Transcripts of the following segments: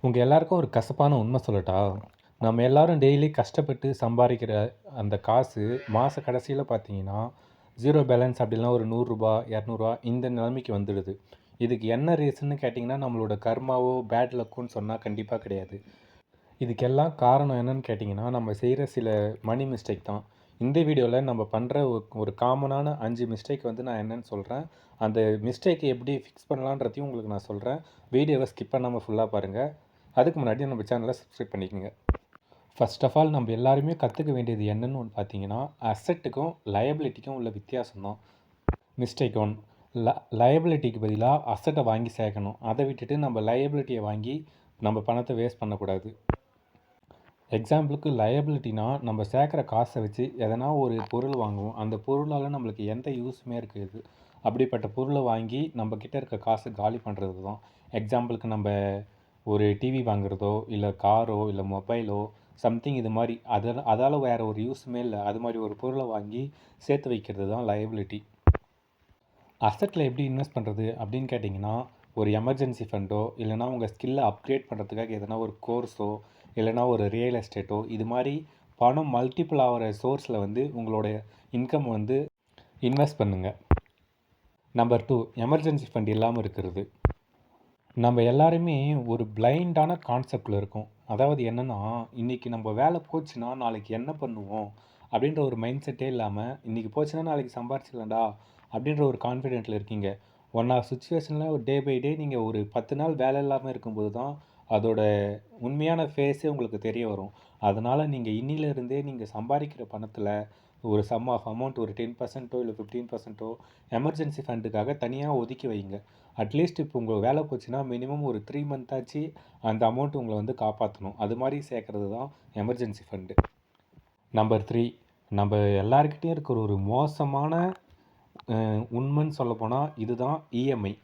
உங்கள் எல்லாருக்கும் ஒரு கசப்பான உண்மை சொல்லட்டா? நம்ம எல்லாரும் டெய்லி கஷ்டப்பட்டு சம்பாதிக்கிற அந்த காசு மாத கடைசியில் பார்த்தீங்கன்னா, ஜீரோ பேலன்ஸ் அப்படின்னா ஒரு ரூ. 100 ரூ. 200 இந்த நிலைமைக்கு வந்துடுது. இதுக்கு என்ன ரீசன்னு கேட்டிங்கன்னா, நம்மளோட கர்மாவோ பேட் லக்குன்னு சொன்னால் கண்டிப்பாக கிடையாது. இதுக்கெல்லாம் காரணம் என்னன்னு கேட்டிங்கன்னா, நம்ம செய்கிற சில மணி மிஸ்டேக் தான். இந்த வீடியோவில் நம்ம பண்ணுற ஒரு காமனான 5 மிஸ்டேக் வந்து நான் என்னன்னு சொல்கிறேன். அந்த மிஸ்டேக்கை எப்படி ஃபிக்ஸ் பண்ணலான்றதையும் உங்களுக்கு நான் சொல்கிறேன். வீடியோவை ஸ்கிப் பண்ணாமல் ஃபுல்லாக பாருங்கள். அதுக்கு முன்னாடி நம்ம சேனலை சப்ஸ்கிரைப் பண்ணிக்கோங்க. ஃபர்ஸ்ட் ஆஃப் ஆல் நம்ம எல்லாருமே கற்றுக்க வேண்டியது என்னன்னு ஒன்று பார்த்தீங்கன்னா, அசெட்டுக்கும் லயபிலிட்டிக்கும் உள்ள வித்தியாசம் தான். மிஸ்டேக் ஒன், லயபிலிட்டிக்கு பதிலாக அசட்டை வாங்கி சேர்க்கணும். அதை விட்டுட்டு நம்ம லயபிலிட்டியை வாங்கி நம்ம பணத்தை வேஸ்ட் பண்ணக்கூடாது. எக்ஸாம்பிளுக்கு லயபிலிட்டினா நம்ம சேர்க்குற காசை வச்சு எதனா ஒரு பொருள் வாங்குவோம். அந்த பொருளால் நம்மளுக்கு எந்த யூஸுமே இருக்காது. அப்படிப்பட்ட பொருளை வாங்கி நம்ம கிட்ட இருக்க காசு காலி பண்ணுறது தான். எக்ஸாம்பிளுக்கு நம்ம ஒரு டிவி வாங்குறதோ இல்லை காரோ இல்லை மொபைலோ சம்திங் இது மாதிரி அதால் வேறு ஒரு யூஸுமே இல்லை. அது மாதிரி ஒரு பொருளை வாங்கி சேர்த்து வைக்கிறது தான் லயபிலிட்டி. அசட்டில் எப்படி இன்வெஸ்ட் பண்ணுறது அப்படின்னு கேட்டிங்கன்னா, ஒரு எமர்ஜென்சி ஃபண்டோ இல்லைனா உங்கள் ஸ்கில்லை அப்கிரேட் பண்ணுறதுக்காக எதனா ஒரு கோர்ஸோ இல்லைனா ஒரு ரியல் எஸ்டேட்டோ இது மாதிரி பணம் மல்டிபிள் ஆகிற சோர்ஸில் வந்து உங்களோட இன்கம் வந்து இன்வெஸ்ட் பண்ணுங்கள். நம்பர் 2, எமர்ஜென்சி ஃபண்ட் இல்லாமல் இருக்கிறது. நம்ம எல்லாருமே ஒரு பிளைண்டான கான்செப்டில் இருக்கோம். அதாவது என்னென்னா, இன்றைக்கி நம்ம வேலை போச்சுன்னா நாளைக்கு என்ன பண்ணுவோம் அப்படின்ற ஒரு மைண்ட் செட்டே இல்லாமல், இன்றைக்கி போச்சுன்னா நாளைக்கு சம்பாரிச்சிடலாம்டா அப்படின்ற ஒரு கான்ஃபிடென்ட்டில் இருக்கீங்க. ஒன் ஆர் சுச்சுவேஷனில் ஒரு டே பை டே நீங்கள் ஒரு 10 நாள் வேலை இல்லாமல் இருக்கும்போது தான் அதோட உண்மையான ஃபேஸே உங்களுக்கு தெரிய வரும். அதனால் நீங்கள் இன்னிலிருந்தே நீங்கள் சம்பாதிக்கிற பணத்தில் ஒரு சம் ஆஃப் அமௌண்ட் ஒரு 10% இல்லை 15% எமர்ஜென்சி ஃபண்டுக்காக தனியாக ஒதுக்கி வைங்க. அட்லீஸ்ட் இப்போ உங்கள் வேலை போச்சுன்னா மினிமம் ஒரு 3 மந்த்தாச்சு அந்த அமௌண்ட் உங்களை வந்து காப்பாற்றணும். அது மாதிரி சேர்க்குறது தான் எமர்ஜென்சி ஃபண்டு. நம்பர் 3, நம்ம எல்லாருக்கிட்டேயும் இருக்கிற ஒரு மோசமான உண்மைன்னு சொல்லப்போனால் இதுதான் இஎம்ஐ.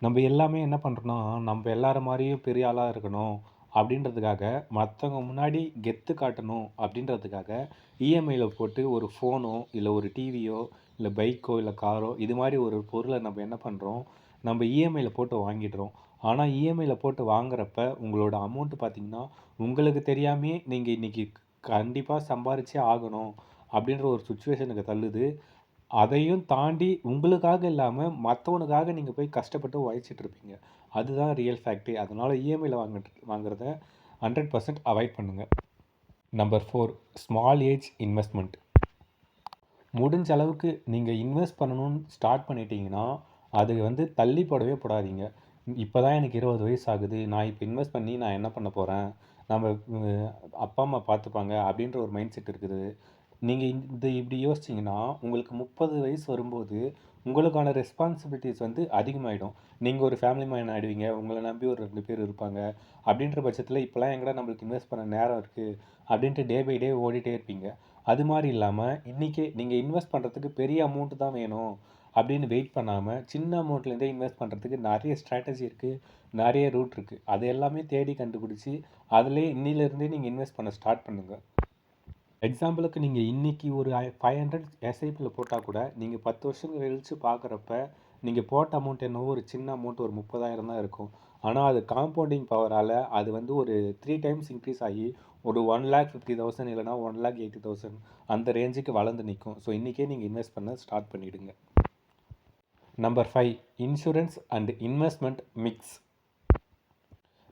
நம்ம எல்லாமே என்ன பண்ணுறோன்னா, நம்ம எல்லார மாதிரியும் பெரிய ஆளாக இருக்கணும் அப்படின்றதுக்காக, மற்றவங்க முன்னாடி கெத்து காட்டணும் அப்படின்றதுக்காக இஎம்ஐயில் போட்டு ஒரு ஃபோனோ இல்லை ஒரு டிவியோ இல்லை பைக்கோ இல்லை காரோ இது மாதிரி ஒரு பொருளை நம்ம என்ன பண்ணுறோம், நம்ம இஎம்ஐயில் போட்டு வாங்கிடுறோம். ஆனால் இஎம்ஐயில் போட்டு வாங்குறப்ப உங்களோட அமௌண்ட்டு பார்த்திங்கன்னா, உங்களுக்கு தெரியாமையே நீங்கள் இன்றைக்கி கண்டிப்பாக சம்பாரிச்சே ஆகணும் அப்படின்ற ஒரு சுச்சுவேஷனுக்கு தள்ளுது. அதையும் தாண்டி உங்களுக்காக இல்லாமல் மற்றவனுக்காக நீங்கள் போய் கஷ்டப்பட்டு உழைச்சிட்ருப்பீங்க. அதுதான் ரியல் ஃபேக்ட்டே. அதனால் இஎம்ஐயில் வாங்குறத 100% அவாய்ட் பண்ணுங்கள். Number 4, small age investment. முடிஞ்ச அளவுக்கு நீங்கள் இன்வெஸ்ட் பண்ணணும்னு ஸ்டார்ட் பண்ணிட்டீங்கன்னா, அது வந்து தள்ளி போடவே போடாதீங்க. இப்போ தான் எனக்கு 20 வயசு ஆகுது. நான் இப்போ இன்வெஸ்ட் பண்ணி நான் என்ன பண்ண போகிறேன்? நம்ம அப்பா, அம்மா பார்த்துப்பாங்க அப்படின்ற ஒரு மைண்ட் செட் இருக்குது. நீங்கள் இப்படி யோசிச்சிங்கன்னா, உங்களுக்கு 30 வயசு வரும்போது உங்களுக்கான ரெஸ்பான்சிபிலிட்டிஸ் வந்து அதிகமாகிடும். நீங்கள் ஒரு ஃபேமிலி மேன் ஆகிடுவீங்க. உங்களை நம்பி ஒரு 2 பேர் இருப்பாங்க. அப்படின்ற பட்சத்தில் இப்போலாம் எங்கடா நம்மளுக்கு இன்வெஸ்ட் பண்ண நேரம் இருக்குது அப்படின்ட்டு டே பை டே ஓடிட்டே இருப்பீங்க. அது மாதிரி இல்லாமல் இன்றைக்கே நீங்கள் இன்வெஸ்ட் பண்ணுறதுக்கு பெரிய அமௌண்ட்டு தான் வேணும் அப்படின்னு வெயிட் பண்ணாமல், சின்ன அமௌண்ட்லேருந்தே இன்வெஸ்ட் பண்ணுறதுக்கு நிறைய ஸ்ட்ராட்டஜி இருக்குது, நிறைய ரூட் இருக்குது. அது எல்லாமே தேடி கண்டுபிடிச்சி அதிலே இன்னிலேருந்தே நீங்கள் இன்வெஸ்ட் பண்ண ஸ்டார்ட் பண்ணுங்கள். எக்ஸாம்பிளுக்கு நீங்கள் இன்றைக்கி ஒரு 500 எஸ்ஐபியில் போட்டால் கூட நீங்கள் 10 வருஷம் கழித்து பார்க்குறப்ப நீங்கள் போட்ட அமௌண்ட் என்னவோ ஒரு சின்ன அமௌண்ட் ஒரு 30,000 தான் இருக்கும். ஆனால் அது காம்பவுண்டிங் பவரால் அது வந்து ஒரு 3 டைம்ஸ் இன்க்ரீஸ் ஆகி ஒரு 1,50,000 இல்லைனா 1,80,000 அந்த ரேஞ்சுக்கு வளர்ந்து நிற்கும். ஸோ இன்றைக்கே நீங்கள் இன்வெஸ்ட் பண்ண ஸ்டார்ட் பண்ணிவிடுங்க. Number 5, insurance and investment mix.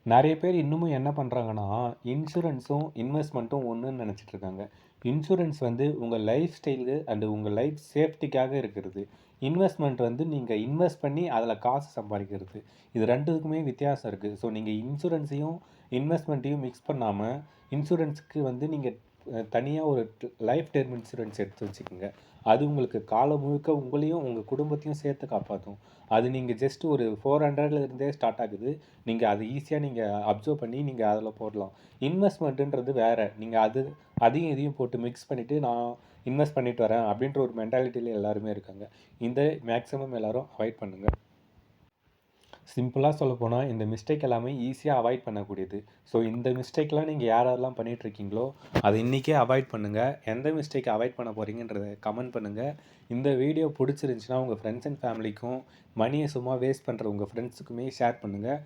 நிறைய பேர் இன்னமும் என்ன பண்ணுறாங்கன்னா, இன்சூரன்ஸும் இன்வெஸ்ட்மெண்ட்டும் ஒன்றுன்னு நினச்சிட்ருக்காங்க. இன்சூரன்ஸ் வந்து உங்கள் லைஃப் ஸ்டைலு அண்டு உங்கள் லைஃப் சேஃப்டிக்காக இருக்கிறது. இன்வெஸ்ட்மெண்ட் வந்து நீங்கள் இன்வெஸ்ட் பண்ணி அதில் காசு சம்பாதிக்கிறது. இது 2த்துக்குமே வித்தியாசம் இருக்குது. ஸோ நீங்கள் இன்சூரன்ஸையும் இன்வெஸ்ட்மெண்ட்டையும் மிக்ஸ் பண்ணாமல், இன்சூரன்ஸுக்கு வந்து நீங்கள் தனியாக ஒரு லைஃப் டெர்ம் இன்சூரன்ஸ் எடுத்து வச்சுக்கோங்க. அது உங்களுக்கு காலம் முழுக்க உங்களையும் உங்கள் குடும்பத்தையும் சேர்த்து காப்பாற்றும். அது நீங்கள் ஜஸ்ட் ஒரு 400லேருந்தே ஸ்டார்ட் ஆகுது. நீங்கள் அது ஈஸியாக நீங்கள் அப்சர்வ் பண்ணி நீங்கள் அதில் போடலாம். இன்வெஸ்ட்மெண்ட்டுன்றது வேறு. நீங்கள் அதையும் இதையும் போட்டு மிக்ஸ் பண்ணிவிட்டு நான் இன்வெஸ்ட் பண்ணிட்டு வரேன் அப்படின்ற ஒரு மென்டாலிட்டியில் எல்லாருமே இருக்காங்க. இந்த மேக்ஸிமம் எல்லோரும் அவாய்ட் பண்ணுங்கள். சிம்பிளாக சொல்லப்போனால் இந்த மிஸ்டேக் எல்லாமே ஈஸியாக அவாய்ட் பண்ணக்கூடியது. ஸோ இந்த மிஸ்டேக்லாம் நீங்கள் யாரெல்லாம் பண்ணிகிட்ருக்கீங்களோ அதை இன்றைக்கே அவாய்ட் பண்ணுங்கள். எந்த மிஸ்டேக்கை அவாய்ட் பண்ண போகிறீங்கன்றத கமெண்ட் பண்ணுங்கள். இந்த வீடியோ பிடிச்சிருந்துச்சின்னா உங்கள் ஃப்ரெண்ட்ஸ் அண்ட் ஃபேமிலிக்கும், மணியை சும்மா வேஸ்ட் பண்ணுற உங்கள் ஃப்ரெண்ட்ஸுக்குமே ஷேர் பண்ணுங்கள்.